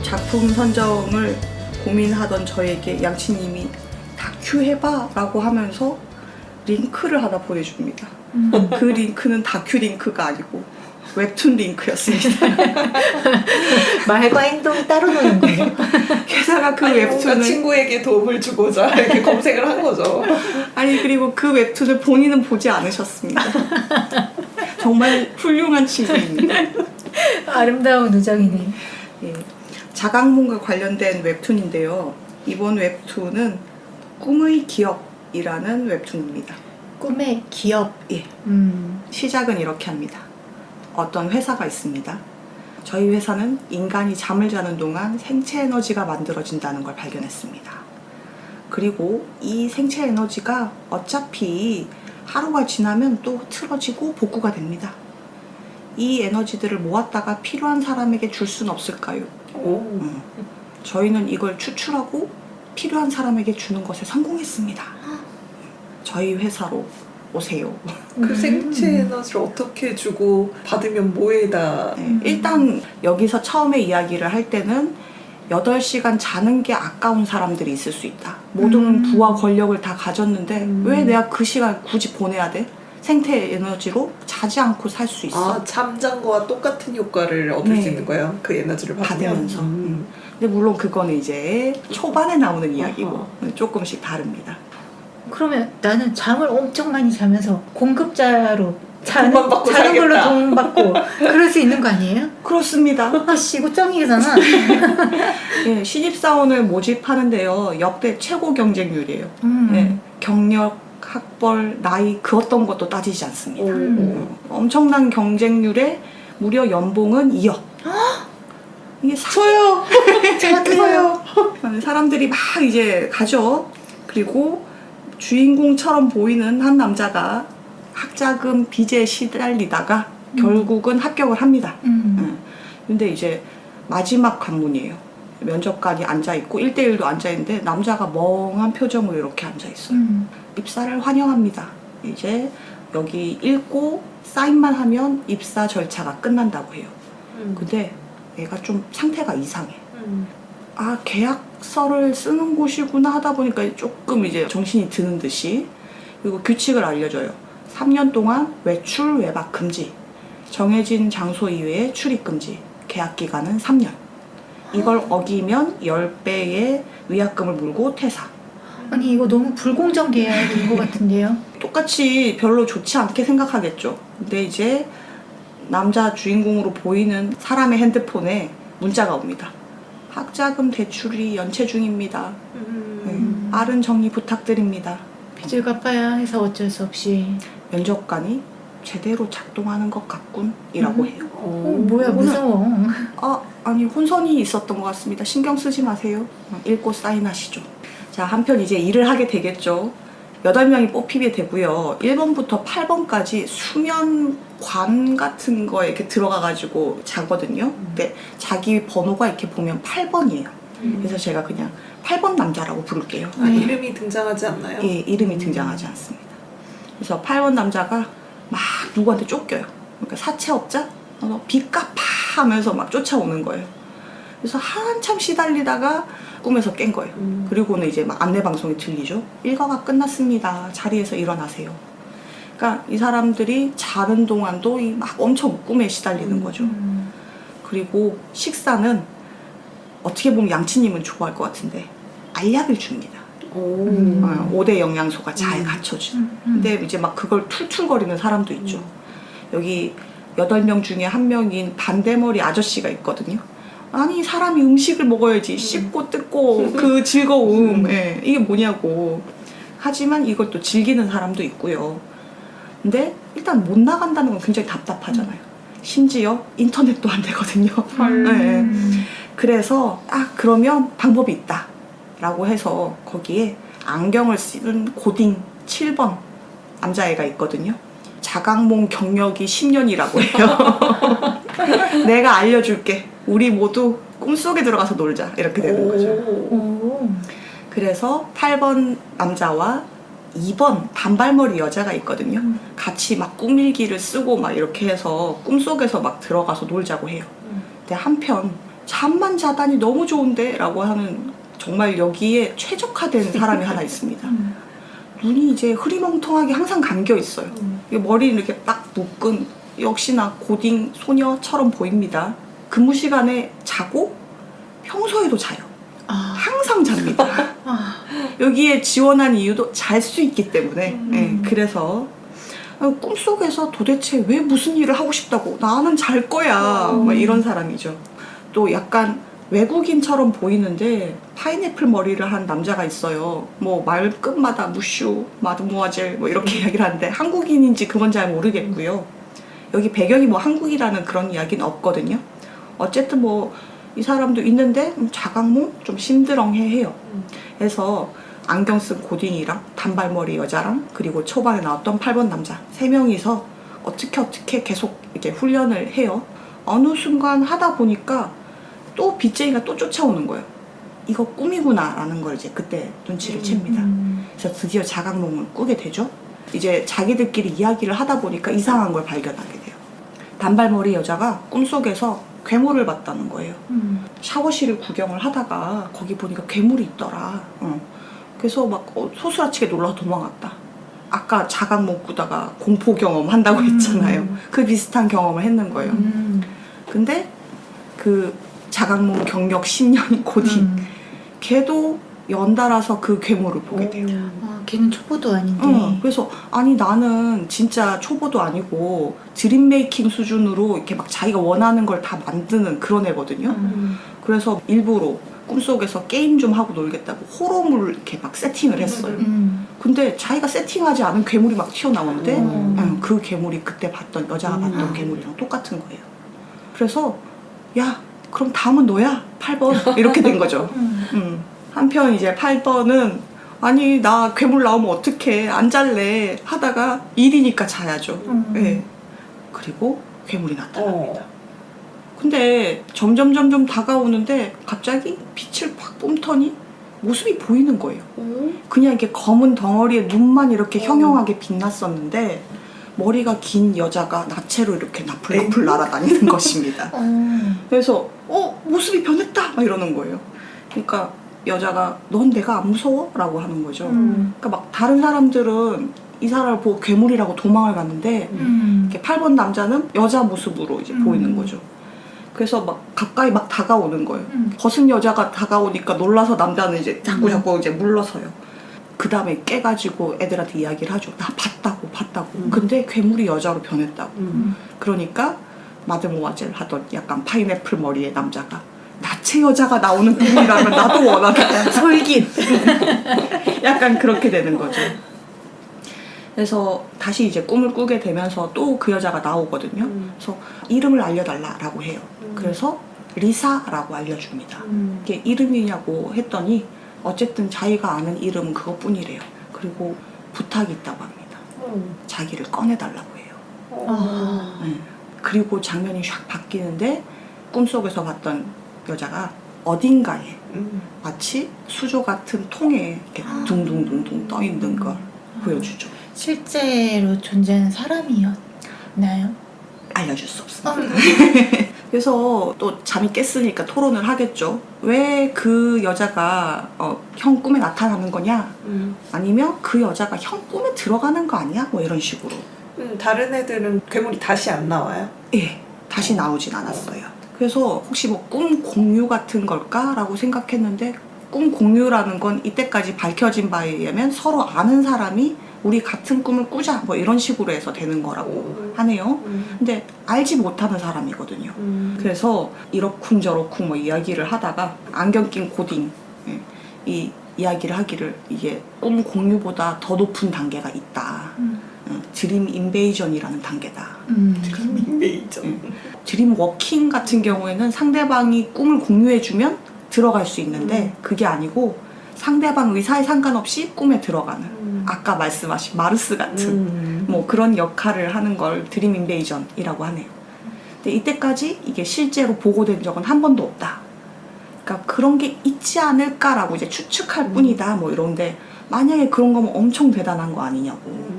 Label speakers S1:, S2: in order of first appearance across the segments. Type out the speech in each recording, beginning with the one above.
S1: 작품 선정을 고민하던 저에게 양치님이 다큐 해봐 라고 하면서 링크를 하나 보내줍니다. 그 링크는 다큐 링크가 아니고 웹툰 링크였습니다.
S2: 말과 행동이 따로 노는 거예요.
S1: 게다가 그
S3: 뭔가
S1: 웹툰을
S3: 친구에게 도움을 주고자 이렇게 검색을 한 거죠.
S1: 그리고 그 웹툰을 본인은 보지 않으셨습니다. 정말 훌륭한 친구입니다.
S2: 아름다운 우정이네.
S1: 예, 자각몽과 관련된 웹툰인데요. 이번 웹툰은 꿈의 기업이라는 웹툰입니다.
S2: 꿈의 기업.
S1: 예, 시작은 이렇게 합니다. 어떤 회사가 있습니다. 저희 회사는 인간이 잠을 자는 동안 생체 에너지가 만들어진다는 걸 발견했습니다. 그리고 이 생체 에너지가 어차피 하루가 지나면 또 틀어지고 복구가 됩니다. 이 에너지들을 모았다가 필요한 사람에게 줄 수는 없을까요? 저희는 이걸 추출하고 필요한 사람에게 주는 것에 성공했습니다. 저희 회사로 오세요.
S3: 그 생체 에너지를 어떻게 주고 받으면 뭐에다.
S1: 네, 일단 여기서 처음에 이야기를 할 때는 8시간 자는 게 아까운 사람들이 있을 수 있다. 모든 부와 권력을 다 가졌는데 왜 내가 그 시간 굳이 보내야 돼? 생태 에너지로 자지 않고 살 수 있어.
S3: 아, 잠잔 거와 똑같은 효과를 얻을
S1: 네.
S3: 수 있는 거예요. 그 에너지를
S1: 받으면서. 근데 물론 그거는 이제 초반에 나오는 이야기고
S3: 어허.
S1: 조금씩 다릅니다.
S2: 그러면 나는 잠을 엄청 많이 자면서 공급자로
S3: 돈만 받고
S2: 자는 걸로
S3: 살겠다.
S2: 돈 받고 그럴 수 있는 거 아니에요?
S1: 그렇습니다.
S2: 아씨 이거 짱이잖아.
S1: 예, 신입사원을 모집하는데요. 역대 최고 경쟁률이에요. 예, 경력, 학벌, 나이 그 어떤 것도 따지지 않습니다. 엄청난 경쟁률에 무려 연봉은 2억. 이게
S3: 저요!
S2: 저도요.
S1: 사람들이 막 이제 가죠. 그리고 주인공처럼 보이는 한 남자가 학자금 빚에 시달리다가 결국은 합격을 합니다. 근데 이제 마지막 관문이에요. 면접관이 앉아있고 1대1도 앉아있는데 남자가 멍한 표정으로 이렇게 앉아있어요. 입사를 환영합니다. 이제 여기 읽고 사인만 하면 입사 절차가 끝난다고 해요. 근데 얘가 좀 상태가 이상해. 아, 계약서를 쓰는 곳이구나 하다 보니까 조금 이제 정신이 드는 듯이. 그리고 규칙을 알려줘요. 3년 동안 외출 외박 금지, 정해진 장소 이외에 출입 금지, 계약 기간은 3년. 이걸 어기면 10배의 위약금을 물고 퇴사.
S2: 아니 이거 너무 불공정 계약인 것 같은데요.
S1: 똑같이 별로 좋지 않게 생각하겠죠. 근데 이제 남자 주인공으로 보이는 사람의 핸드폰에 문자가 옵니다. 학자금 대출이 연체 중입니다. 빠른 정리 부탁드립니다.
S2: 빚을 갚아야 해서 어쩔 수 없이.
S1: 면접관이 제대로 작동하는 것 같군 이라고 해요.
S2: 뭐야 무서워.
S1: 아니 혼선이 있었던 것 같습니다. 신경 쓰지 마세요. 읽고 사인하시죠. 자, 한편 이제 일을 하게 되겠죠. 8명이 뽑히게 되고요. 1번부터 8번까지 수면관 같은 거에 이렇게 들어가가지고 자거든요. 근데 자기 번호가 이렇게 보면 8번이에요. 그래서 제가 그냥 8번 남자라고 부를게요.
S3: 아, 이름이 등장하지 않나요?
S1: 예, 이름이 등장하지 않습니다. 그래서 8번 남자가 막 누구한테 쫓겨요. 그러니까 사채업자? 너 빚 갚아 하면서 막 쫓아오는 거예요. 그래서 한참 시달리다가 꿈에서 깬 거예요. 그리고는 이제 막 안내방송이 들리죠. 일과가 끝났습니다. 자리에서 일어나세요. 그러니까 이 사람들이 자는 동안도 막 엄청 꿈에 시달리는 거죠. 그리고 식사는 어떻게 보면 양치님은 좋아할 것 같은데 알약을 줍니다. 5대 영양소가 잘 갖춰진. 근데 이제 막 그걸 툴툴거리는 사람도 있죠. 여기 8명 중에 1명인 반대머리 아저씨가 있거든요. 아니 사람이 음식을 먹어야지 씹고 뜯고 그 즐거움 이게 뭐냐고. 하지만 이걸 또 즐기는 사람도 있고요. 근데 일단 못 나간다는 건 굉장히 답답하잖아요. 심지어 인터넷도 안 되거든요. 그래서 그러면 방법이 있다 라고 해서 거기에 안경을 쓰는 고딩 7번 남자애가 있거든요. 자각몽 경력이 10년이라고 해요. 내가 알려줄게. 우리 모두 꿈속에 들어가서 놀자. 이렇게 되는 거죠. 그래서 8번 남자와 2번 단발머리 여자가 있거든요. 같이 막 꿈일기를 쓰고 막 이렇게 해서 꿈속에서 막 들어가서 놀자고 해요. 근데 한편 잠만 자다니 너무 좋은데 라고 하는 정말 여기에 최적화된 사람이 하나 있습니다. 눈이 이제 흐리멍텅하게 항상 감겨 있어요. 머리는 이렇게 딱 묶은 역시나 고딩 소녀처럼 보입니다. 근무 시간에 자고 평소에도 자요.
S2: 아,
S1: 항상 잡니다.
S2: 아,
S1: 여기에 지원한 이유도 잘 수 있기 때문에. 네, 그래서 꿈속에서 도대체 왜 무슨 일을 하고 싶다고 나는 잘 거야 막 이런 사람이죠. 또 약간 외국인처럼 보이는데 파인애플 머리를 한 남자가 있어요. 뭐 말끝마다 무슈, 마드모아젤 뭐 이렇게 이야기를 하는데 한국인인지 그건 잘 모르겠고요. 여기 배경이 뭐 한국이라는 그런 이야기는 없거든요. 어쨌든 뭐 이 사람도 있는데 자각몽 좀 심드렁해해요. 그래서 안경 쓴 고딩이랑 단발머리 여자랑 그리고 초반에 나왔던 8번 남자 3명이서 어떻게 계속 이렇게 훈련을 해요. 어느 순간 하다 보니까 또 빚쟁이가 또 쫓아오는 거예요. 이거 꿈이구나 라는 걸 이제 그때 눈치를 챕니다. 그래서 드디어 자각몽을 꾸게 되죠. 이제 자기들끼리 이야기를 하다 보니까 이상한 걸 발견하게 돼요. 단발머리 여자가 꿈속에서 괴물을 봤다는 거예요. 샤워실을 구경을 하다가 거기 보니까 괴물이 있더라. 그래서 막 소스라치게 놀라서 도망갔다. 아까 자각몽 꾸다가 공포 경험 한다고 했잖아요. 그 비슷한 경험을 했는 거예요. 근데 그 자각몽 경력 10년인 고딩 걔도 연달아서 그 괴물을 보게 돼요.
S2: 아, 걔는 초보도 아닌데.
S1: 그래서 아니 나는 진짜 초보도 아니고 드림 메이킹 수준으로 이렇게 막 자기가 원하는 걸 다 만드는 그런 애거든요. 그래서 일부러 꿈속에서 게임 좀 하고 놀겠다고 호러물 이렇게 막 세팅을 했어요. 근데 자기가 세팅하지 않은 괴물이 막 튀어나오는데 그 괴물이 그때 봤던 여자가 봤던 괴물이랑 똑같은 거예요. 그래서 야 그럼 다음은 너야 8번 이렇게 된 거죠. 한편 이제 8번은 아니 나 괴물 나오면 어떡해 안 잘래 하다가 일이니까 자야죠. 네. 그리고 괴물이 나타납니다. 근데 점점 다가오는데 갑자기 빛을 팍 뿜더니 모습이 보이는 거예요. 그냥 이렇게 검은 덩어리에 눈만 이렇게 형형하게 빛났었는데 머리가 긴 여자가 나체로 이렇게 나풀나풀 날아다니는 것입니다. 그래서 모습이 변했다 막 이러는 거예요. 그러니까 여자가 넌 내가 안 무서워? 라고 하는 거죠. 그러니까 막 다른 사람들은 이 사람을 보고 괴물이라고 도망을 갔는데 이렇게 8번 남자는 여자 모습으로 이제 보이는 거죠. 그래서 막 가까이 막 다가오는 거예요. 벗은 여자가 다가오니까 놀라서 남자는 이제 자꾸 이제 물러서요. 그 다음에 깨가지고 애들한테 이야기를 하죠. 나 봤다고. 근데 괴물이 여자로 변했다고. 그러니까 마드모아젤 하던 약간 파인애플 머리의 남자가 나체 여자가 나오는 꿈이라면 나도 원하겠다.
S2: 솔깃.
S1: 약간 그렇게 되는 거죠. 그래서 다시 이제 꿈을 꾸게 되면서 또 그 여자가 나오거든요. 그래서 이름을 알려달라라고 해요. 그래서 리사라고 알려줍니다. 이게 이름이냐고 했더니 어쨌든 자기가 아는 이름은 그것뿐이래요. 그리고 부탁이 있다고 합니다. 자기를 꺼내달라고 해요. 그리고 장면이 샥 바뀌는데 꿈속에서 봤던 여자가 어딘가에 마치 수조 같은 통에 이렇게 둥둥둥둥 떠 있는 걸 보여주죠.
S2: 실제로 존재하는 사람이었나요?
S1: 알려줄 수 없습니다. 그래서 또 잠이 깼으니까 토론을 하겠죠. 왜 그 여자가 형 꿈에 나타나는 거냐? 아니면 그 여자가 형 꿈에 들어가는 거 아니야? 뭐 이런 식으로.
S3: 다른 애들은 괴물이 다시 안 나와요?
S1: 예, 다시 나오진 않았어요. 그래서 혹시 뭐 꿈 공유 같은 걸까라고 생각했는데 꿈 공유라는 건 이때까지 밝혀진 바에 의하면 서로 아는 사람이 우리 같은 꿈을 꾸자 뭐 이런 식으로 해서 되는 거라고 하네요. 근데 알지 못하는 사람이거든요. 그래서 이러쿵저러쿵 뭐 이야기를 하다가 안경 낀 고딩 이 이야기를 하기를 이게 꿈 공유보다 더 높은 단계가 있다. 드림 인베이전이라는 단계다.
S3: 드림 인베이전.
S1: 드림 워킹 같은 경우에는 상대방이 꿈을 공유해주면 들어갈 수 있는데 그게 아니고 상대방 의사에 상관없이 꿈에 들어가는 아까 말씀하신 마르스 같은 뭐 그런 역할을 하는 걸 드림 인베이전이라고 하네요. 근데 이때까지 이게 실제로 보고된 적은 한 번도 없다. 그러니까 그런 게 있지 않을까라고 이제 추측할 뿐이다 뭐 이런데 만약에 그런 거면 엄청 대단한 거 아니냐고.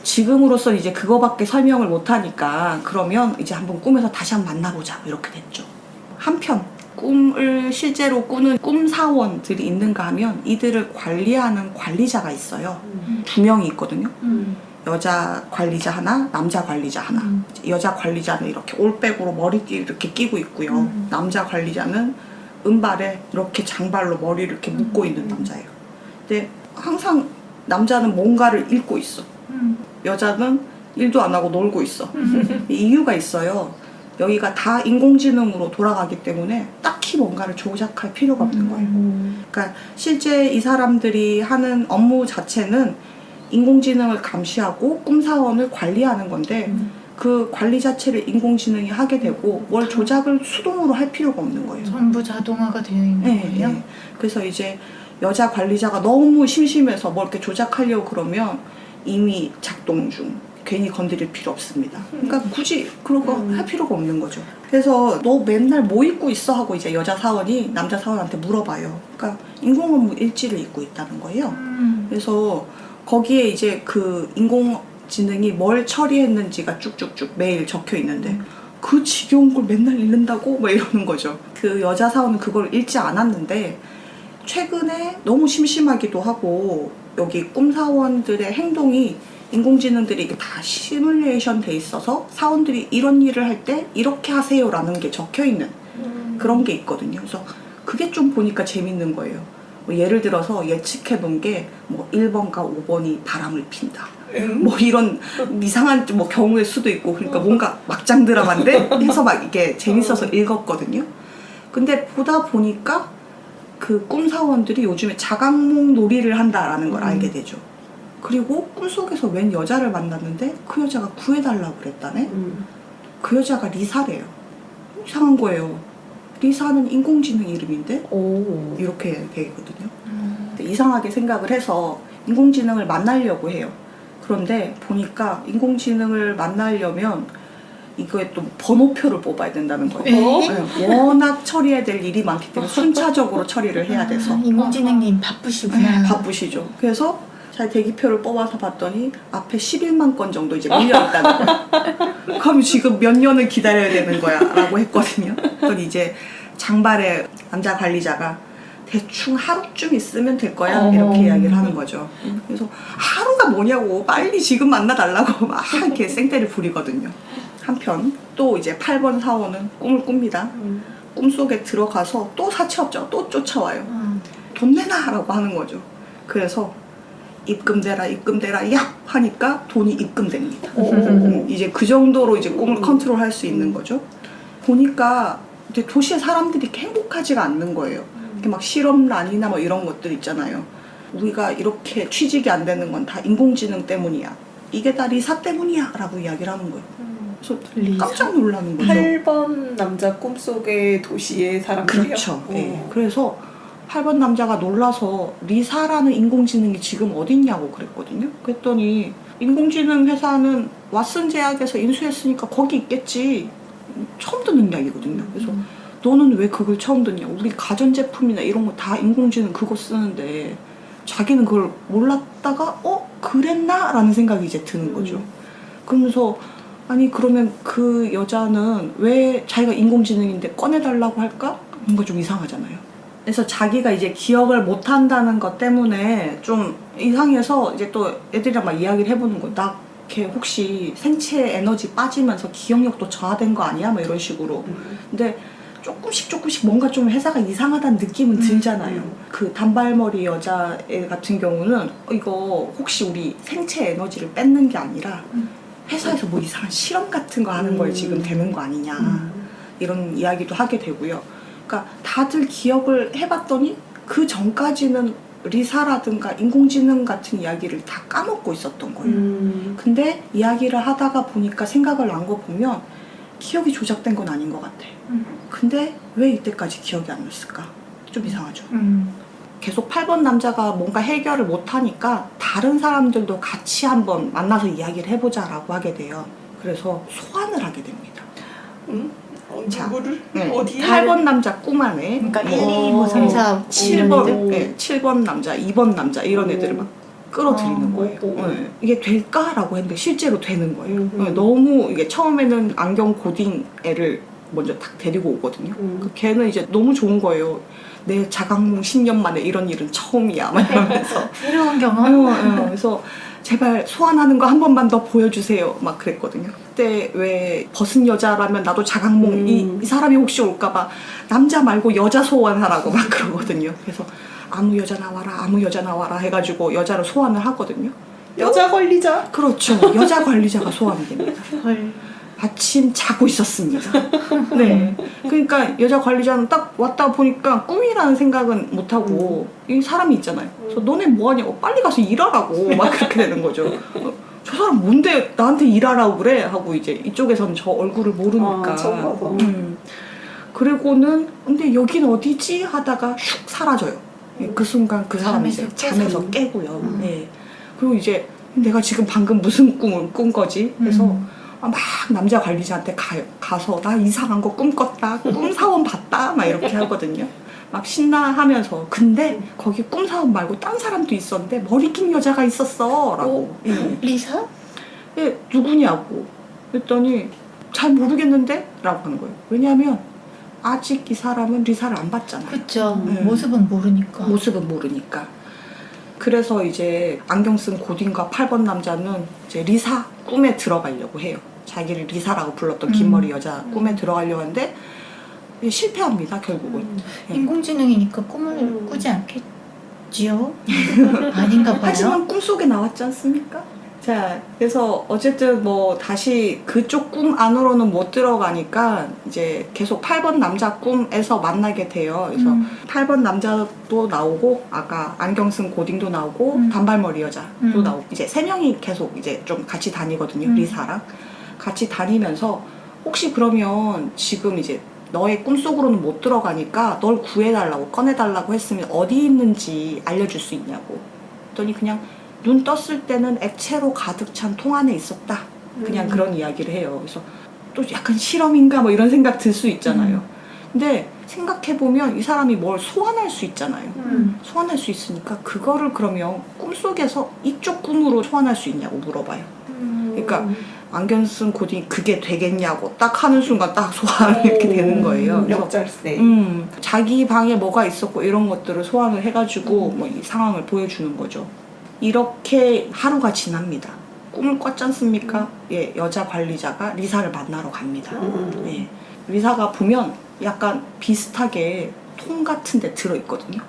S1: 지금으로선 이제 그거밖에 설명을 못하니까 그러면 이제 한번 꿈에서 다시 한번 만나보자 이렇게 됐죠. 한편 꿈을 실제로 꾸는 꿈사원들이 있는가 하면 이들을 관리하는 관리자가 있어요. 2명이 있거든요. 여자 관리자 하나, 남자 관리자 하나. 여자 관리자는 이렇게 올백으로 머리띠 이렇게 끼고 있고요. 남자 관리자는 은발에 이렇게 장발로 머리를 이렇게 묶고 있는 남자예요. 근데 항상 남자는 뭔가를 읽고 있어. 여자는 일도 안 하고 놀고 있어. 이유가 있어요. 여기가 다 인공지능으로 돌아가기 때문에 딱히 뭔가를 조작할 필요가 없는 거예요. 그러니까 실제 이 사람들이 하는 업무 자체는 인공지능을 감시하고 꿈사원을 관리하는 건데 그 관리 자체를 인공지능이 하게 되고 뭘 조작을 수동으로 할 필요가 없는 거예요.
S2: 전부 자동화가 되어 있는 거예요?
S1: 네. 그래서 이제 여자 관리자가 너무 심심해서 뭘 이렇게 조작하려고 그러면 이미 작동 중. 괜히 건드릴 필요 없습니다. 그러니까 굳이 그런 거 할 필요가 없는 거죠. 그래서 너 맨날 뭐 입고 있어? 하고 이제 여자 사원이 남자 사원한테 물어봐요. 그러니까 인공업무 일지를 입고 있다는 거예요. 그래서 거기에 이제 그 인공지능이 뭘 처리했는지가 쭉쭉쭉 매일 적혀 있는데 그 지겨운 걸 맨날 읽는다고? 막 이러는 거죠. 그 여자 사원은 그걸 읽지 않았는데 최근에 너무 심심하기도 하고 여기 꿈사원들의 행동이 인공지능들이 이게 다 시뮬레이션 돼 있어서 사원들이 이런 일을 할 때 이렇게 하세요라는 게 적혀 있는 그런 게 있거든요. 그래서 그게 좀 보니까 재밌는 거예요. 뭐 예를 들어서 예측해 놓은 게 뭐 1번과 5번이 바람을 핀다. 뭐 이런 이상한 뭐 경우일 수도 있고 그러니까 뭔가 막장 드라마인데 해서 막 이게 재밌어서 읽었거든요. 근데 보다 보니까 그 꿈사원들이 요즘에 자각몽 놀이를 한다라는 걸 알게 되죠. 그리고 꿈속에서 웬 여자를 만났는데 그 여자가 구해달라고 그랬다네? 그 여자가 리사래요. 이상한 거예요. 리사는 인공지능 이름인데?
S3: 오.
S1: 이렇게 되거든요. 이상하게 생각을 해서 인공지능을 만나려고 해요. 그런데 보니까 인공지능을 만나려면 이거에 또 번호표를 뽑아야 된다는 거예요. 네, 워낙 처리해야 될 일이 많기 때문에 순차적으로 처리를 해야 돼서.
S2: 인공지능님 바쁘시구나.
S1: 바쁘시죠. 그래서 자 대기표를 뽑아서 봤더니 앞에 11만 건 정도 이제 밀려있다는 거야. 그럼 지금 몇 년을 기다려야 되는 거야 라고 했거든요. 그랬더니 이제 장발의 남자 관리자가 대충 하루쯤 있으면 될 거야 이렇게 이야기를 하는 거죠. 그래서 하루가 뭐냐고 빨리 지금 만나달라고 막 이렇게 생떼를 부리거든요. 한편 또 이제 8번 사원은 꿈을 꿉니다. 꿈속에 들어가서 또 사채업자가 또 쫓아와요. 돈 내놔 라고 하는 거죠. 그래서 입금되라 야 하니까 돈이 입금됩니다. 이제 그 정도로 이제 꿈을 컨트롤할 수 있는 거죠. 보니까 이제 도시의 사람들이 이렇게 행복하지가 않는 거예요. 이렇게 막 실업난이나 뭐 이런 것들 있잖아요. 우리가 이렇게 취직이 안 되는 건 다 인공지능 때문이야. 이게 다 리사 때문이야 라고 이야기를 하는 거예요. 그래서 깜짝 놀라는 거죠.
S3: 8번 남자 꿈속의 도시의 사람들이요?
S1: 그렇죠. 네. 그래서 8번 남자가 놀라서 리사라는 인공지능이 지금 어디 있냐고 그랬거든요. 그랬더니 인공지능 회사는 왓슨 제약에서 인수했으니까 거기 있겠지. 처음 듣는 이야기거든요. 그래서 너는 왜 그걸 처음 듣냐. 우리 가전제품이나 이런 거 다 인공지능 그거 쓰는데 자기는 그걸 몰랐다가 그랬나? 라는 생각이 이제 드는 거죠. 그러면서 아니 그러면 그 여자는 왜 자기가 인공지능인데 꺼내달라고 할까? 뭔가 좀 이상하잖아요. 그래서 자기가 이제 기억을 못 한다는 것 때문에 좀 이상해서 이제 또 애들이랑 막 이야기를 해보는 거예요. 나 걔 혹시 생체 에너지 빠지면서 기억력도 저하된 거 아니야? 막 이런 식으로. 근데 조금씩 뭔가 좀 회사가 이상하다는 느낌은 들잖아요. 그 단발머리 여자애 같은 경우는 이거 혹시 우리 생체 에너지를 뺏는 게 아니라 회사에서 뭐 이상한 실험 같은 거 하는 거에 지금 되는 거 아니냐. 이런 이야기도 하게 되고요. 그러니까 다들 기억을 해봤더니 그 전까지는 리사라든가 인공지능 같은 이야기를 다 까먹고 있었던 거예요. 근데 이야기를 하다가 보니까 생각을 난 거 보면 기억이 조작된 건 아닌 것 같아. 근데 왜 이때까지 기억이 안 났을까? 좀 이상하죠. 계속 8번 남자가 뭔가 해결을 못하니까 다른 사람들도 같이 한번 만나서 이야기를 해보자라고 하게 돼요. 그래서 소환을 하게 됩니다. 자,
S3: 누구를?
S1: 네.
S3: 어디에?
S1: 8번 남자 꿈 안에
S2: 그러니까 1, 2, 뭐 3, 4,
S1: 7번, 네, 7번 남자, 2번 남자 이런 애들을 막 끌어들이는 거예요. 네. 이게 될까라고 했는데 실제로 되는 거예요. 네, 너무 이게 처음에는 안경 고딩 애를 먼저 딱 데리고 오거든요. 그 걔는 이제 너무 좋은 거예요. 내 자각몽 10년 만에 이런 일은 처음이야 막 이러면서
S2: 새로운 경험.
S1: 그래서 제발 소환하는 거 한 번만 더 보여주세요 막 그랬거든요. 그때 왜 벗은 여자라면 나도 자각몽 이 사람이 혹시 올까봐 남자 말고 여자 소환하라고 막 그러거든요. 그래서 아무 여자 나와라 아무 여자 나와라 해가지고 여자를 소환을 하거든요.
S3: 여자 관리자.
S1: 그렇죠. 여자 관리자가 소환이 됩니다.
S2: 헐.
S1: 마침 자고 있었습니다. 네. 그러니까 여자 관리자는 딱 왔다 보니까 꿈이라는 생각은 못하고 이 사람이 있잖아요. 그래서 너네 뭐하냐고 빨리 가서 일하라고 막 그렇게 되는 거죠. 저 사람 뭔데 나한테 일하라고 그래? 하고 이제 이쪽에서는 저 얼굴을 모르니까.
S3: 처음 봐서.
S1: 그리고는 근데 여긴 어디지? 하다가 슉 사라져요. 그 순간 그 사람이 이제 잠에서 깨고요. 네. 그리고 이제 내가 지금 방금 무슨 꿈을 꾼 거지? 그래서 막 남자 관리자한테 가서 나 이상한 거 꿈꿨다, 꿈사원 봤다 막 이렇게 하거든요. 막 신나하면서 근데 거기 꿈사원 말고 딴 사람도 있었는데 머리 긴 여자가 있었어 라고.
S2: 리사?
S1: 예, 누구냐고 그랬더니 잘 모르겠는데? 라고 하는 거예요. 왜냐하면 아직 이 사람은 리사를 안 봤잖아요.
S2: 그쵸. 모습은 모르니까.
S1: 모습은 모르니까. 그래서 이제 안경 쓴 고딩과 8번 남자는 이제 리사 꿈에 들어가려고 해요. 자기를 리사라고 불렀던 긴 머리 여자 꿈에 들어가려고 하는데 실패합니다 결국은.
S2: 인공지능이니까 꿈을 꾸지 않겠지요? 아닌가 봐요.
S1: 하지만 꿈속에 나왔지 않습니까? 자, 그래서 어쨌든 뭐 다시 그쪽 꿈 안으로는 못 들어가니까 이제 계속 8번 남자 꿈에서 만나게 돼요. 그래서 8번 남자도 나오고 아까 안경 쓴 고딩도 나오고 단발머리 여자도 나오고 이제 3명이 계속 이제 좀 같이 다니거든요. 리사랑 같이 다니면서 혹시 그러면 지금 이제 너의 꿈속으로는 못 들어가니까 널 구해달라고 꺼내달라고 했으면 어디 있는지 알려줄 수 있냐고. 그랬더니 그냥 눈 떴을 때는 액체로 가득 찬 통 안에 있었다. 그냥 그런 이야기를 해요. 그래서 또 약간 실험인가 뭐 이런 생각 들 수 있잖아요. 근데 생각해보면 이 사람이 뭘 소환할 수 있잖아요. 소환할 수 있으니까 그거를 그러면 꿈속에서 이쪽 꿈으로 소환할 수 있냐고 물어봐요. 그러니까 안경 쓴 고딩이 그게 되겠냐고 딱 하는 순간 딱 소환이 이렇게 되는 거예요. 그래서
S3: 역잘세.
S1: 자기 방에 뭐가 있었고 이런 것들을 소환을 해가지고 뭐 이 상황을 보여주는 거죠. 이렇게 하루가 지납니다. 꿈을 꿨지 않습니까? 예, 여자 관리자가 리사를 만나러 갑니다. 예, 리사가 보면 약간 비슷하게 통 같은 데 들어있거든요.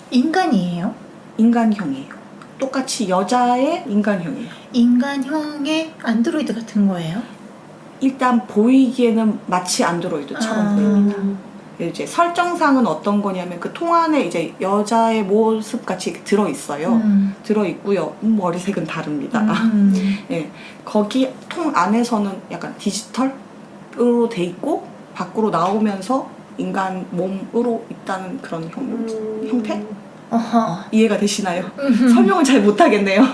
S2: 인간이에요?
S1: 인간형이에요. 똑같이 여자의 인간형이에요.
S2: 인간형의 안드로이드 같은 거예요?
S1: 일단 보이기에는 마치 안드로이드처럼 보입니다. 이제 설정상은 어떤 거냐면 그 통 안에 이제 여자의 모습 같이 들어있어요. 들어있고요. 머리색은 다릅니다. 예, 거기 통 안에서는 약간 디지털로 돼 있고 밖으로 나오면서 인간 몸으로 있다는 그런 형태?
S2: 어허.
S1: 이해가 되시나요? 설명을 잘 못하겠네요.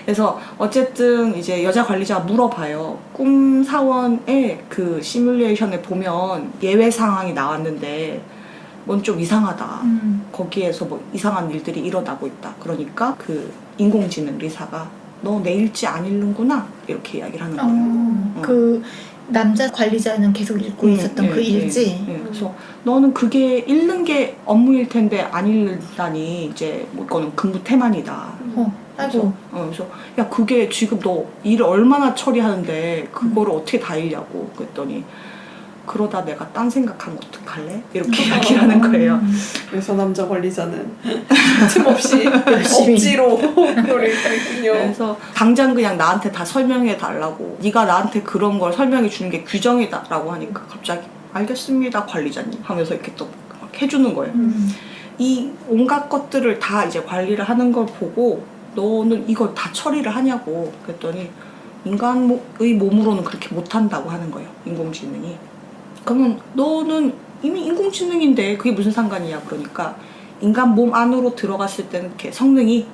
S1: 그래서 어쨌든 이제 여자 관리자가 물어봐요. 꿈 사원의 그 시뮬레이션을 보면 예외 상황이 나왔는데 뭔 좀 이상하다. 거기에서 뭐 이상한 일들이 일어나고 있다. 그러니까 그 인공지능 리사가 너 내 일지 안 읽는구나 이렇게 이야기를 하는 거예요.
S2: 그 남자 관리자는 계속 읽고 있었던 그 일지.
S1: 그래서 너는 그게 읽는 게 업무일 텐데 안 읽다니 이제 뭐 이거는 근무 태만이다.
S2: 아이고.
S1: 그래서 야 그게 지금 너 일을 얼마나 처리하는데 그거를 어떻게 다 읽냐고 그랬더니 그러다 내가 딴 생각하면 어떡할래? 이렇게 이야기를 하는 거예요.
S3: 그래서 남자 관리자는 틈없이
S2: 열심히.
S3: 억지로 그걸 했군요.
S1: 그래서 당장 그냥 나한테 다 설명해 달라고 네가 나한테 그런 걸 설명해 주는 게 규정이다 라고 하니까 갑자기 알겠습니다 관리자님 하면서 이렇게 또 막 해주는 거예요. 이 온갖 것들을 다 이제 관리를 하는 걸 보고 너는 이걸 다 처리를 하냐고 그랬더니 인간의 몸으로는 그렇게 못한다고 하는 거예요. 인공지능이. 그러면 너는 이미 인공지능인데 그게 무슨 상관이야 그러니까 인간 몸 안으로 들어갔을 때는 이렇게 성능이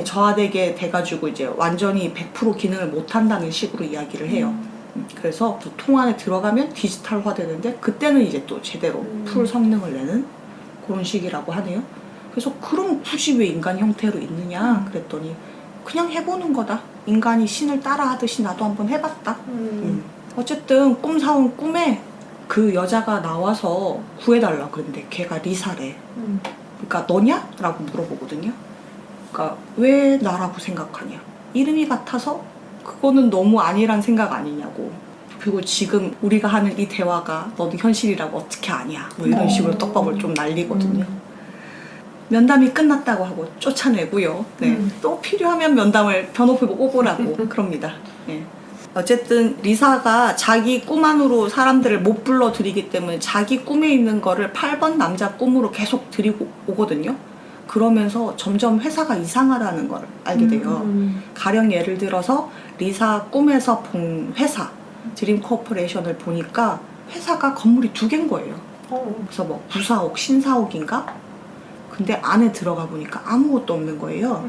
S1: 저하되게 돼가지고 이제 완전히 100% 기능을 못한다는 식으로 이야기를 해요. 그래서 통 안에 들어가면 디지털화 되는데 그때는 이제 또 제대로 풀 성능을 내는 그런 식이라고 하네요. 그래서 그럼 굳이 왜 인간 형태로 있느냐 그랬더니 그냥 해보는 거다. 인간이 신을 따라 하듯이 나도 한번 해봤다. 어쨌든 꿈 사온 꿈에 그 여자가 나와서 구해달라 그랬는데 걔가 리사래. 그러니까 너냐? 라고 물어보거든요. 그러니까 왜 나라고 생각하냐? 이름이 같아서 그거는 너무 아니란 생각 아니냐고. 그리고 지금 우리가 하는 이 대화가 너도 현실이라고 어떻게 아냐? 뭐 이런 식으로 떡밥을 좀 날리거든요. 면담이 끝났다고 하고 쫓아내고요. 네. 또 필요하면 면담을 변호사 보고 오라고 그럽니다. 네. 어쨌든 리사가 자기 꿈 안으로 사람들을 못 불러들이기 때문에 자기 꿈에 있는 거를 8번 남자 꿈으로 계속 들이고 오거든요. 그러면서 점점 회사가 이상하다는 걸 알게 돼요. 가령 예를 들어서 리사 꿈에서 본 회사 드림 코퍼레이션을 보니까 회사가 건물이 2개인 거예요. 그래서 뭐 구사옥, 신사옥인가? 근데 안에 들어가 보니까 아무것도 없는 거예요.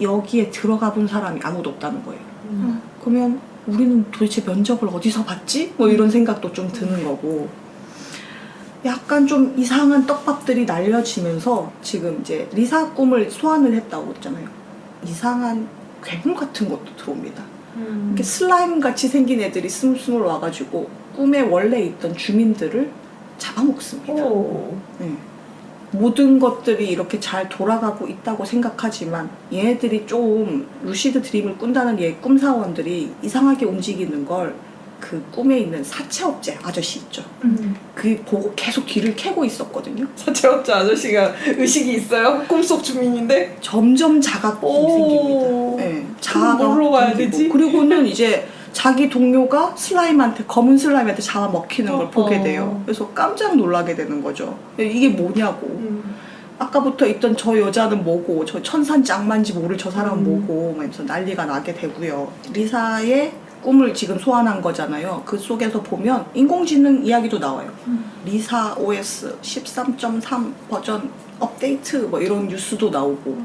S1: 여기에 들어가 본 사람이 아무도 없다는 거예요. 그러면 우리는 도대체 면접을 어디서 봤지? 뭐 이런 생각도 좀 드는 거고. 약간 좀 이상한 떡밥들이 날려지면서 지금 이제 리사 꿈을 소환을 했다고 했잖아요. 이상한 괴물 같은 것도 들어옵니다. 이렇게 슬라임 같이 생긴 애들이 스물스물 와가지고 꿈에 원래 있던 주민들을 잡아먹습니다. 네. 모든 것들이 이렇게 잘 돌아가고 있다고 생각하지만 얘네들이 좀 루시드 드림을 꾼다는 얘 꿈사원들이 이상하게 움직이는 걸 그 꿈에 있는 사채업체 아저씨 있죠. 그 보고 계속 뒤를 캐고 있었거든요.
S3: 사채업자 아저씨가 의식이 있어요? 꿈속 주민인데?
S1: 점점 자각이 생깁니다. 네,
S3: 그럼 뭘로 가야 되지?
S1: 그리고는 이제 자기 동료가 슬라임한테 검은 슬라임한테 잡아먹히는 걸 보게 돼요. 그래서 깜짝 놀라게 되는 거죠. 이게 뭐냐고. 아까부터 있던 저 여자는 뭐고 저 천산 짱만지 모를 저 사람은 뭐고 막 이러면서 난리가 나게 되고요. 리사의 꿈을 지금 소환한 거잖아요. 그 속에서 보면 인공지능 이야기도 나와요. 리사 OS 13.3 버전 업데이트 뭐 이런 뉴스도 나오고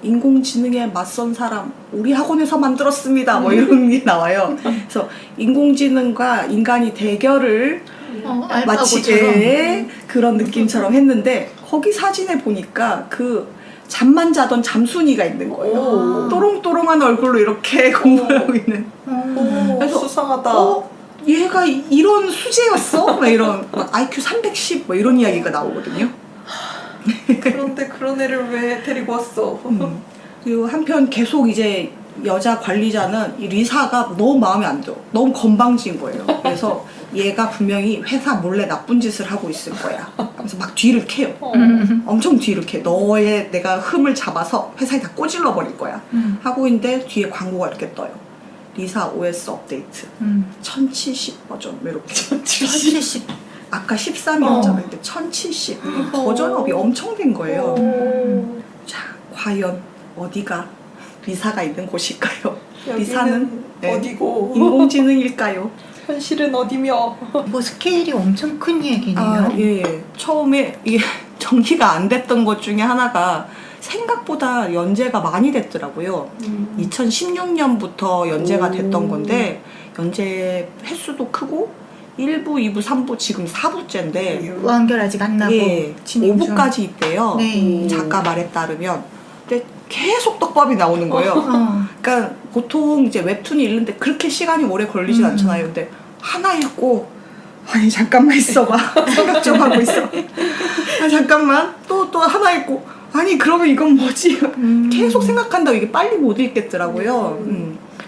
S1: 인공지능에 맞선 사람 우리 학원에서 만들었습니다 뭐 이런 게 나와요. 그래서 인공지능과 인간이 대결을 마치 그런 느낌처럼 했는데 거기 사진에 보니까 그 잠만 자던 잠순이가 있는 거예요. 또롱또롱한 얼굴로 이렇게 공부하고 있는.
S3: 그래서 수상하다.
S1: 얘가 이런 수재였어? 막 이런 막 IQ 310 뭐 이런 이야기가 나오거든요.
S3: 그런데 그런 애를 왜 데리고 왔어?
S1: 그리고 한편 계속 이제 여자 관리자는 이 리사가 너무 마음에 안 들어. 너무 건방진 거예요. 그래서 얘가 분명히 회사 몰래 나쁜 짓을 하고 있을 거야. 그래서 막 뒤를 캐요. 엄청 뒤를 캐. 내가 흠을 잡아서 회사에 다 꼬질러 버릴 거야. 하고 있는데 뒤에 광고가 이렇게 떠요. 리사 OS 업데이트. 1070 버전. 이렇게.
S2: 1070.
S1: 아까 13이었잖아요. 근데 1070. 버전업이 엄청 된 거예요. 자, 과연 어디가 리사가 있는 곳일까요? 리사는
S3: 어디고?
S1: 인공지능일까요?
S3: 현실은 어디며?
S2: 뭐 스케일이 엄청 큰 얘기네요.
S1: 예. 처음에 이게 정리가 안 됐던 것 중에 하나가 생각보다 연재가 많이 됐더라고요. 2016년부터 연재가 됐던 건데 연재 횟수도 크고 1부, 2부, 3부 지금 4부째인데
S2: 완결 아직 안 나고
S1: 진행 5부까지 있대요.
S2: 네.
S1: 작가 말에 따르면. 근데 계속 떡밥이 나오는 거예요. 그러니까 보통 이제 웹툰이 읽는데 그렇게 시간이 오래 걸리진 않잖아요. 근데 하나 읽고 아니 잠깐만 있어봐. 생각 좀 하고 있어. 아 잠깐만 또 하나 읽고 아니 그러면 이건 뭐지? 계속 생각한다고 이게 빨리 못 읽겠더라고요.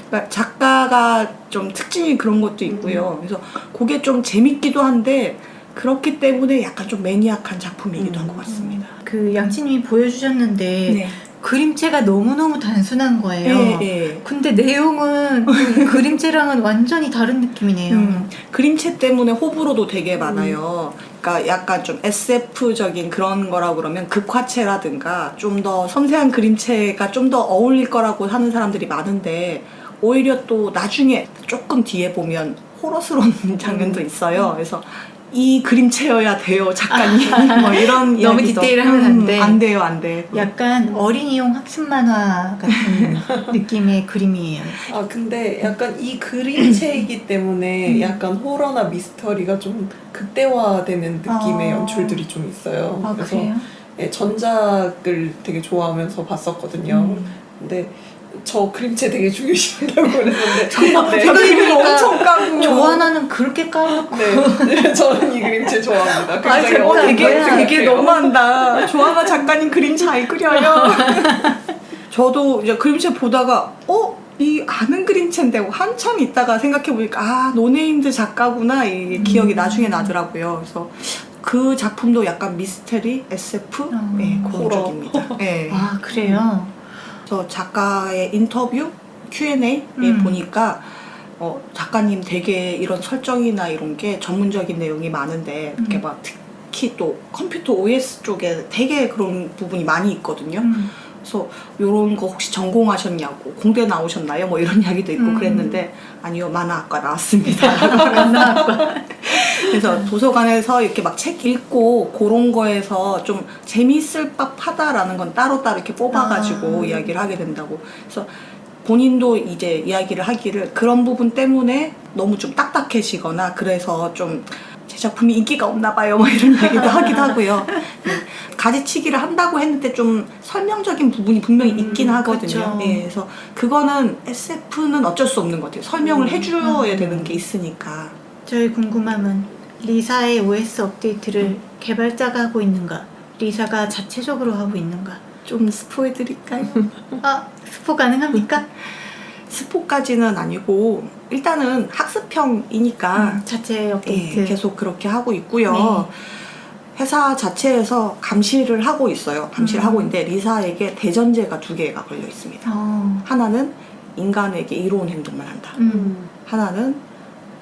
S1: 그러니까 작가가 좀 특징이 그런 것도 있고요. 그래서 그게 좀 재밌기도 한데 그렇기 때문에 약간 좀 매니악한 작품이기도 한 것 같습니다.
S2: 그 양치님이 보여주셨는데
S1: 네.
S2: 그림체가 너무너무 단순한 거예요.
S1: 네.
S2: 근데 내용은 그 그림체랑은 완전히 다른 느낌이네요.
S1: 그림체 때문에 호불호도 되게 많아요. 그러니까 약간 좀 SF적인 그런 거라고 그러면 극화체라든가 좀 더 섬세한 그림체가 좀 더 어울릴 거라고 하는 사람들이 많은데 오히려 또 나중에 조금 뒤에 보면 호러스러운 장면도 있어요. 그래서 이 그림체여야 돼요, 작가님. 뭐 이런
S2: 너무
S1: 이야기도.
S2: 디테일하면 안 돼.
S1: 안 돼요, 안 돼.
S2: 약간 어린이용 학습 만화 같은 느낌의 그림이에요.
S3: 아 근데 약간 이 그림체이기 때문에 약간 호러나 미스터리가 좀 극대화되는 느낌의 연출들이 좀 있어요.
S2: 아,
S3: 그래서
S2: 그래요?
S3: 예, 전작을 되게 좋아하면서 봤었거든요. 근데 저 그림체 되게 중요시한다고 그랬는데
S1: 제가
S3: 네.
S1: 이거 엄청 까고
S2: 조하나는 그렇게 까놓고.
S3: 네, 저는 이 그림체 좋아합니다.
S1: 아,
S3: 굉장히
S1: 제가 되게
S3: 어색해요.
S1: 되게 너무한다. 조아가 작가님 그림 잘 그려요. 저도 이제 그림체 보다가 이 아는 그림체인데 한참 있다가 생각해 보니까 노네임드 작가구나 이 기억이 나중에 나더라고요. 그래서 그 작품도 약간 미스테리, SF 네, 그런
S3: 호러.
S1: 쪽입니다. 네.
S2: 아, 그래요?
S1: 저 작가의 인터뷰 Q&A에 보니까 작가님 되게 이런 설정이나 이런 게 전문적인 내용이 많은데 이렇게 막 특히 또 컴퓨터 OS 쪽에 되게 그런 부분이 많이 있거든요. 그래서 이런 거 혹시 전공하셨냐고 공대 나오셨나요? 뭐 이런 이야기도 있고 그랬는데 아니요 만화학과 나왔습니다.
S2: 만화학과.
S1: 그래서 도서관에서 이렇게 막 책 읽고 그런 거에서 좀 재미있을 법하다라는 건 따로따로 이렇게 뽑아가지고 이야기를 하게 된다고. 그래서 본인도 이제 이야기를 하기를 그런 부분 때문에 너무 좀 딱딱해지거나 그래서 좀 제 작품이 인기가 없나 봐요 뭐 이런 얘기도 하기도 하고요. 가지치기를 한다고 했는데 좀 설명적인 부분이 분명히 있긴 하거든요.
S2: 그쵸.
S1: 예, 그래서 그거는 SF는 어쩔 수 없는 것 같아요. 설명을 해줘야 되는 게 있으니까.
S2: 저희 궁금함은 리사의 OS 업데이트를 개발자가 하고 있는가? 리사가 자체적으로 하고 있는가?
S1: 좀 스포해드릴까요?
S2: 스포 가능합니까?
S1: 스포까지는 아니고 일단은 학습형이니까
S2: 자체 업데이트.
S1: 예, 계속 그렇게 하고 있고요.
S2: 네.
S1: 회사 자체에서 감시를 하고 있어요. 감시를 하고 있는데 리사에게 대전제가 2개가 걸려 있습니다. 하나는 인간에게 이로운 행동만 한다. 하나는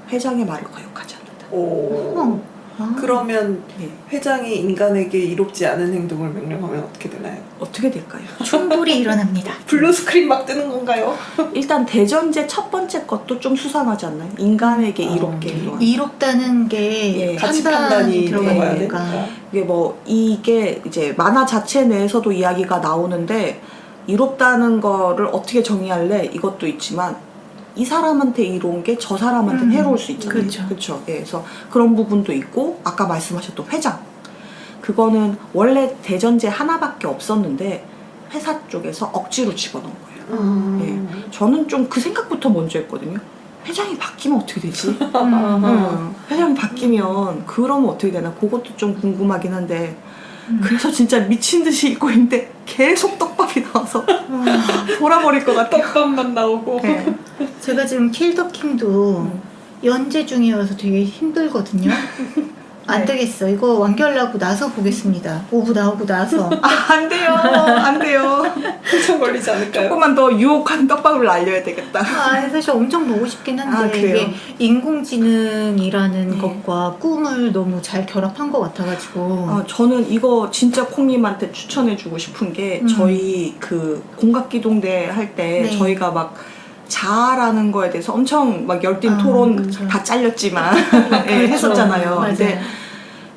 S1: 회장의 말을 거역하지 않는다.
S3: 오. 그러면
S1: 네.
S3: 회장이 인간에게 이롭지 않은 행동을 명령하면 어떻게 되나요?
S1: 어떻게 될까요?
S2: 충돌이 일어납니다.
S3: 블루 스크린 막 뜨는 건가요?
S1: 일단 대전제 첫 번째 것도 좀 수상하지 않나요? 인간에게 이롭게 행동하는.
S2: 이롭다는 게
S1: 예,
S3: 가치
S2: 판단이
S3: 판단이 들어가야
S2: 들어가니까.
S3: 되니까.
S1: 이게 이제 만화 자체 내에서도 이야기가 나오는데 이롭다는 거를 어떻게 정의할래? 이것도 있지만 이 사람한테 이로운 게 저 사람한테는 해로울 수 있잖아요. 그렇죠. 예, 그래서 그런 부분도 있고 아까 말씀하셨던 회장. 그거는 원래 대전제 하나밖에 없었는데 회사 쪽에서 억지로 집어넣은 거예요. 예, 저는 좀 그 생각부터 먼저 했거든요. 회장이 바뀌면 어떻게 되지? 회장이 바뀌면 그러면 어떻게 되나? 그것도 좀 궁금하긴 한데 그래서 진짜 미친 듯이 읽고 있는데 계속 떡밥이 나와서 돌아버릴 것 같아요.
S3: 떡밥만 나오고.
S1: 네.
S2: 제가 지금 킬더킹도 연재 중이어서 되게 힘들거든요. 안 되겠어. 이거 완결하고 나서 보겠습니다. 오브 나오고 나서.
S1: 안 돼요. 안 돼요.
S3: 한참 걸리지 않을까요?
S1: 조금만 더 유혹한 떡밥을 날려야 되겠다.
S2: 사실 엄청 보고 싶긴 한데
S1: 그래요?
S2: 이게 인공지능이라는
S1: 네.
S2: 것과 꿈을 너무 잘 결합한 것 같아가지고
S1: 저는 이거 진짜 콩님한테 추천해주고 싶은 게 저희 그 공각기동대 할 때
S2: 네.
S1: 저희가 막 자아라는 거에 대해서 엄청 막 열띤 토론
S2: 그렇죠.
S1: 다 잘렸지만 예, 했었잖아요.
S2: 맞아요.
S1: 근데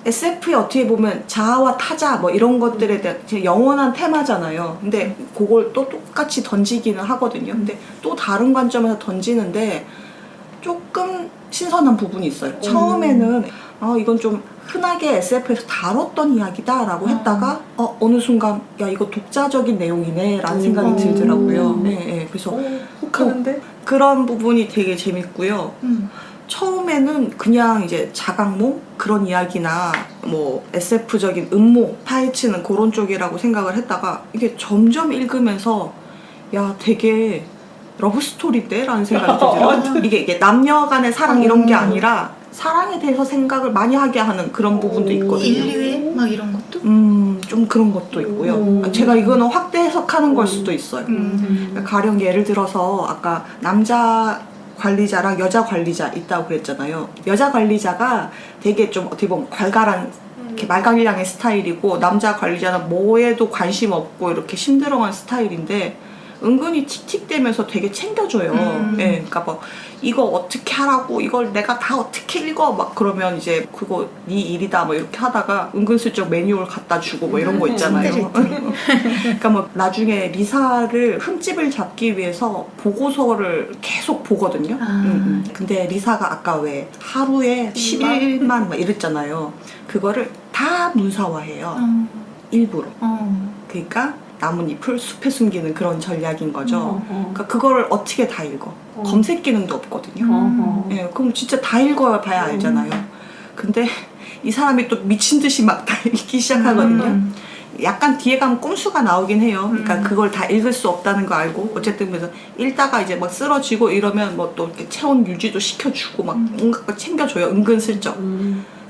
S1: SF에 어떻게 보면 자아와 타자 뭐 이런 것들에 대한 영원한 테마잖아요. 근데 그걸 또 똑같이 던지기는 하거든요. 근데 또 다른 관점에서 던지는데 조금 신선한 부분이 있어요. 처음에는 이건 좀 흔하게 SF에서 다뤘던 이야기다라고 했다가 어느 순간 야 이거 독자적인 내용이네 라는 생각이 들더라고요. 네, 그래서
S3: 혹하는데?
S1: 그런 부분이 되게 재밌고요. 처음에는 그냥 이제 자각몽 그런 이야기나 뭐 SF적인 음모 파헤치는 그런 쪽이라고 생각을 했다가 이게 점점 읽으면서 야 되게 러브스토리인데? 라는 생각이 들더라고요. 이게 남녀 간의 사랑 이런 게 아니라 사랑에 대해서 생각을 많이 하게 하는 그런 부분도 있거든요.
S2: 인류애 막 이런 것도?
S1: 좀 그런 것도 있고요. 제가 이거는 확대 해석하는 걸 수도 있어요. 가령 예를 들어서 아까 남자 관리자랑 여자 관리자 있다고 그랬잖아요. 여자 관리자가 되게 좀 어떻게 보면 괄괄한 이렇게 말강일량의 스타일이고 남자 관리자는 뭐에도 관심 없고 이렇게 힘들어하는 스타일인데 은근히 틱틱대면서 되게 챙겨줘요. 예, 그러니까 뭐 이거 어떻게 하라고 이걸 내가 다 어떻게 읽어 막 그러면 이제 그거 네 일이다 뭐 이렇게 하다가 은근슬쩍 매뉴얼 갖다 주고 뭐 이런 거 있잖아요. 그러니까 뭐 나중에 리사를 흠집을 잡기 위해서 보고서를 계속 보거든요. 근데 리사가 아까 왜 하루에 11만 막 이랬잖아요. 그거를 다 문사화해요. 일부러. 그러니까 나뭇잎을 숲에 숨기는 그런 전략인 거죠.
S3: 어허.
S1: 그러니까 그거를 어떻게 다 읽어? 검색 기능도 없거든요.
S3: 어허.
S1: 예, 그럼 진짜 다 읽어야 봐야 알잖아요. 근데 이 사람이 또 미친 듯이 막 다 읽기 시작하거든요. 약간 뒤에 가면 꼼수가 나오긴 해요. 그러니까 그걸 다 읽을 수 없다는 거 알고 어쨌든 그래서 읽다가 이제 막 쓰러지고 이러면 뭐 또 이렇게 체온 유지도 시켜주고 막 뭔가 걸 챙겨줘요. 은근슬쩍.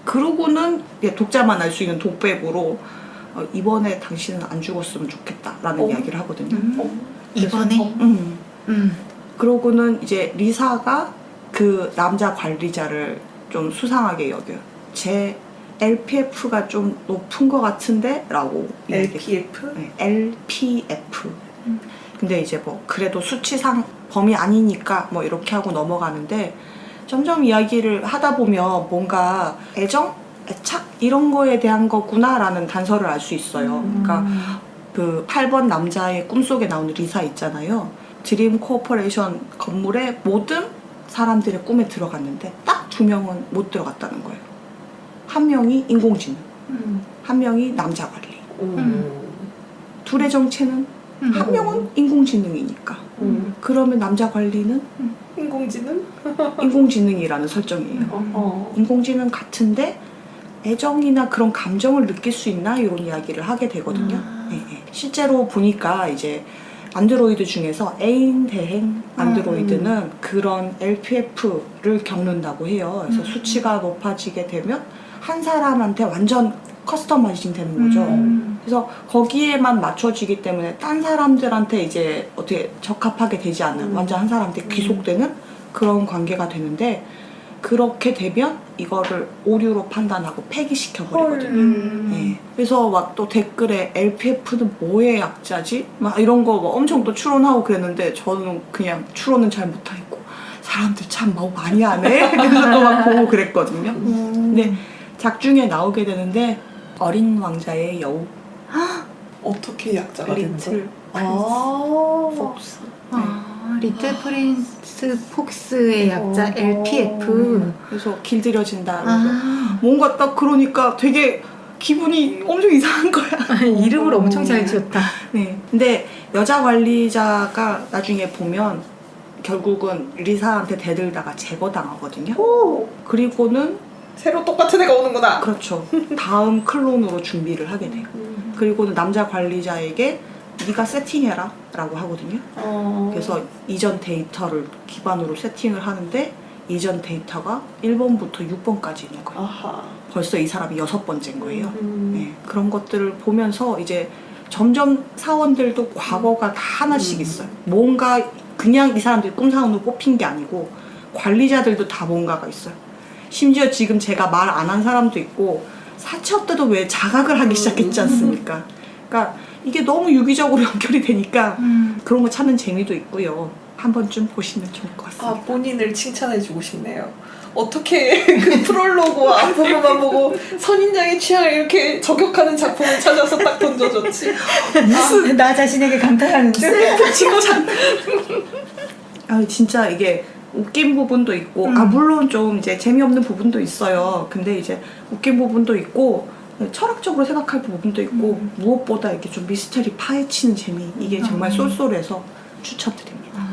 S1: 그러고는 이제 독자만 알 수 있는 독백으로 이번에 당신은 안 죽었으면 좋겠다라는 이야기를 하거든요.
S2: 이번에?
S1: 그러고는 이제 리사가 그 남자 관리자를 좀 수상하게 여겨요. 제 LPF가 좀 높은 것 같은데? 라고
S3: LPF?
S1: 네, LPF. 근데 이제 뭐 그래도 수치상 범위 아니니까 뭐 이렇게 하고 넘어가는데 점점 이야기를 하다 보면 뭔가 애정? 애착? 이런 거에 대한 거구나라는 단서를 알 수 있어요. 그러니까 그 8번 남자의 꿈속에 나오는 리사 있잖아요. 드림 코퍼레이션 건물의 모든 사람들의 꿈에 들어갔는데 딱 2명은 못 들어갔다는 거예요. 한 명이 인공지능, 한 명이 남자 관리. 둘의 정체는 한 명은 인공지능이니까. 그러면 남자 관리는
S3: 인공지능?
S1: 인공지능이라는 설정이에요. 인공지능 같은데 애정이나 그런 감정을 느낄 수 있나 이런 이야기를 하게 되거든요. 네, 네. 실제로 보니까 이제 안드로이드 중에서 애인 대행 안드로이드는 그런 LPF를 겪는다고 해요. 그래서 수치가 높아지게 되면 한 사람한테 완전 커스터마이징 되는 거죠. 그래서 거기에만 맞춰지기 때문에 딴 사람들한테 이제 어떻게 적합하게 되지 않는 완전 한 사람한테 귀속되는 그런 관계가 되는데 그렇게 되면 이거를 오류로 판단하고 폐기시켜버리거든요. 네. 그래서 막 또 댓글에 LPF는 뭐의 약자지? 막 이런 거 막 엄청 또 추론하고 그랬는데 저는 그냥 추론은 잘 못하겠고 사람들 참 뭐 많이 하네? 이래서 또 막 보고 그랬거든요. 근데 작중에 나오게 되는데 어린 왕자의 여우
S3: 어떻게 약자가 되는 거예요?
S1: 리틀
S3: 폭스.
S2: 리틀 프린스 폭스의 약자 LPF.
S1: 그래서 길들여진다.
S2: 아,
S1: 뭔가 딱 그러니까 되게 기분이 엄청 이상한 거야.
S2: 이름을 엄청 잘 지었다.
S1: 네. 근데 여자 관리자가 나중에 보면 결국은 리사한테 대들다가 제거당하거든요. 그리고는
S3: 새로 똑같은 애가 오는구나.
S1: 그렇죠. 다음 클론으로 준비를 하게 돼요. 그리고는 남자 관리자에게 네가 세팅해라 라고 하거든요. 그래서 이전 데이터를 기반으로 세팅을 하는데 이전 데이터가 1번부터 6번까지 있는 거예요.
S3: 아하.
S1: 벌써 이 사람이 6번째인 거예요. 네, 그런 것들을 보면서 이제 점점 사원들도 과거가 다 하나씩 있어요. 뭔가 그냥 이 사람들이 꿈사원으로 뽑힌 게 아니고 관리자들도 다 뭔가가 있어요. 심지어 지금 제가 말 안 한 사람도 있고 사채업 때도 왜 자각을 하기 시작했지 않습니까? 그러니까 이게 너무 유기적으로 연결이 되니까 그런 거 찾는 재미도 있고요. 한 번쯤 보시면 좋을 것 같습니다.
S3: 아, 본인을 칭찬해주고 싶네요. 어떻게 그 프롤로그와 앞부분만 보고 선인장의 취향을 이렇게 저격하는 작품을 찾아서 딱 던져줬지.
S2: 무슨 나 자신에게 감탄하는데.
S1: 칭찬. 아 진짜 이게 웃긴 부분도 있고 물론 좀 이제 재미없는 부분도 있어요. 근데 이제 웃긴 부분도 있고 철학적으로 생각할 부분도 있고 무엇보다 이렇게 좀 미스터리 파헤치는 재미 이게 정말 쏠쏠해서 추천드립니다.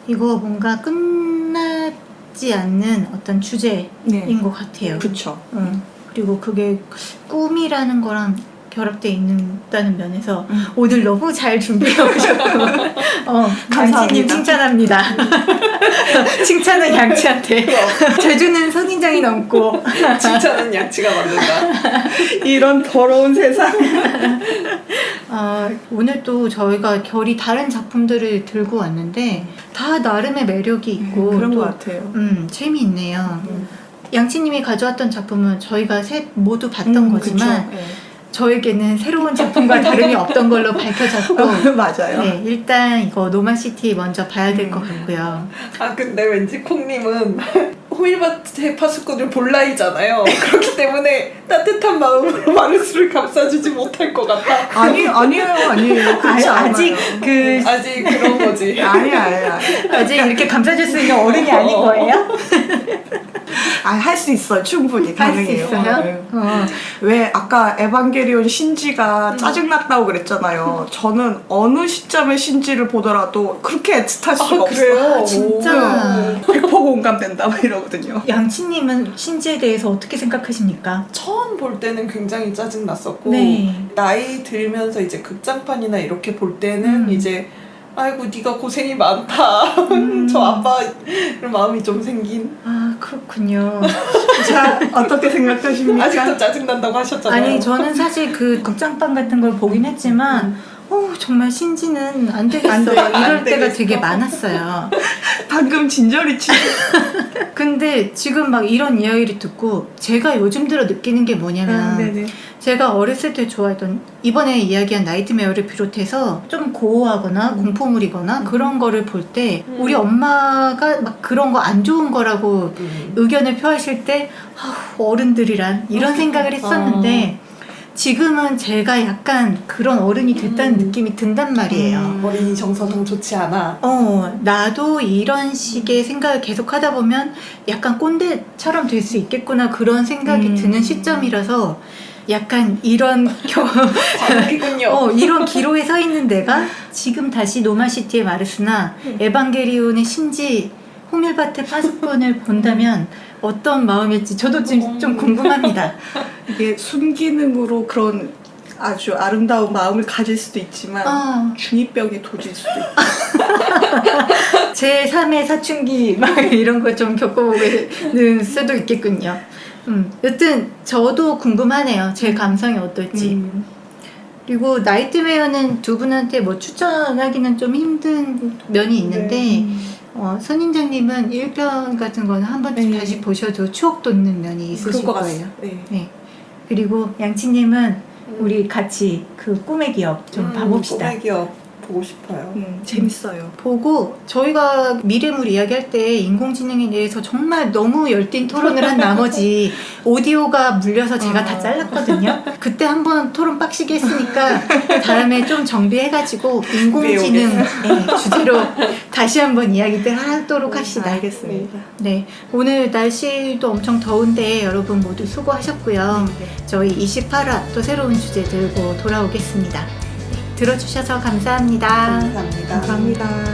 S2: 이거 뭔가 끝나지 않는 어떤 주제인
S1: 네,
S2: 것 같아요.
S1: 그렇죠.
S2: 그리고 그게 꿈이라는 거랑 결합되어 있다는 면에서 오늘 너무 잘 준비해 오셨고 양치님 칭찬합니다. 칭찬은 양치한테 제주는 선인장이 넘고
S3: 칭찬은 양치가 만든다.
S1: 이런 더러운 세상.
S2: 오늘 또 저희가 결이 다른 작품들을 들고 왔는데 다 나름의 매력이 있고
S1: 그런
S2: 또,
S1: 것 같아요.
S2: 재미있네요. 양치님이 가져왔던 작품은 저희가 모두 봤던 거지만
S1: 그쵸. 네.
S2: 저에게는 새로운 작품과 다름이 없던 걸로 밝혀졌고
S1: 맞아요.
S2: 네, 일단 이거 노마시티 먼저 봐야 될 것 같고요.
S3: 아, 근데 왠지 콩님은 호밀밭의 파수꾼을 볼라이잖아요. 그렇기 때문에 따뜻한 마음으로 마르스를 감싸주지 못할 것 같다.
S1: 아니에요. 그렇지
S2: 아직
S1: 않아요.
S3: 아직 그런 거지.
S1: 아니야.
S2: 아직 이렇게 감싸줄 수 있는 어른이 아닌 거예요?
S1: 할 수 있어요. 충분히
S2: 할 수
S1: 가능해요.
S2: 있어요?
S1: 네.
S2: 어.
S1: 왜 아까 에반게리온 신지가 짜증났다고 그랬잖아요. 저는 어느 시점의 신지를 보더라도 그렇게 애틋할 수가 없어요.
S3: 그래요?
S2: 진짜.
S1: 100% 공감된다 막 이러거든요.
S2: 양치님은 신지에 대해서 어떻게 생각하십니까?
S3: 처음 볼 때는 굉장히 짜증 났었고
S2: 네.
S3: 나이 들면서 이제 극장판이나 이렇게 볼 때는 이제 아이고 네가 고생이 많다. 저 아빠 이런 마음이 좀 생긴.
S2: 아 그렇군요.
S1: 자, 어떻게 생각하십니까?
S3: 아직도 짜증 난다고 하셨잖아요.
S2: 아니 저는 사실 그 극장판 같은 걸 보긴 했지만 정말 신지는 안 되겠어
S1: 안 돼,
S2: 이럴
S1: 안
S2: 때가
S1: 되겠어.
S2: 되게 많았어요.
S1: 방금 진저리 치고
S2: 근데 지금 막 이런 이야기를 듣고 제가 요즘 들어 느끼는 게 뭐냐면
S1: 네네.
S2: 제가 어렸을 때 좋아했던 이번에 이야기한 나이트메어를 비롯해서 좀 고어하거나 공포물이거나 그런 거를 볼 때 우리 엄마가 막 그런 거 안 좋은 거라고 의견을 표하실 때 어른들이란 이런 생각을 했었는데 지금은 제가 약간 그런 어른이 됐다는 느낌이 든단 말이에요.
S3: 어린이 정서상 좋지 않아.
S2: 나도 이런 식의 생각을 계속 하다 보면 약간 꼰대처럼 될 수 있겠구나 그런 생각이 드는 시점이라서 약간 이런
S3: 과학이군요.
S2: 이런 기로에 서 있는 내가 지금 다시 노마시티의 마르스나 에반게리온의 신지 홍일밭의 파수꾼을 본다면 어떤 마음일지 저도 지금 좀 궁금합니다.
S1: 이게 순기능으로 그런 아주 아름다운 마음을 가질 수도 있지만 중이병에 도질 수도 있고
S2: 제 3의 사춘기 막 이런 거 좀 겪어보는 수도 있겠군요. 여튼 저도 궁금하네요. 제 감상이 어떨지. 그리고 나이트메어는 두 분한테 뭐 추천하기는 좀 힘든 면이 있는데 선인장님은 1편 같은 거는 한 번쯤 다시 보셔도 추억 돋는 면이 있으실
S1: 그럴 것
S2: 거예요.
S1: 같아요.
S2: 네. 그리고 양치님은 우리 같이 그 꿈의 기업 좀 봐봅시다.
S3: 꿈의 기업 보고 싶어요.
S1: 재밌어요.
S2: 보고 저희가 미래물 이야기할 때 인공지능에 대해서 정말 너무 열띤 토론을 한 나머지 오디오가 물려서 제가 다 잘랐거든요. 그때 한번 토론 빡시게 했으니까 다음에 좀 정비해가지고 인공지능 주제로 다시 한번 이야기들 하도록 합시다.
S1: 알겠습니다.
S2: 네, 오늘 날씨도 엄청 더운데 여러분 모두 수고하셨고요. 저희 28화 또 새로운 주제 들고 돌아오겠습니다. 들어주셔서 감사합니다.
S3: 감사합니다.
S1: 감사합니다.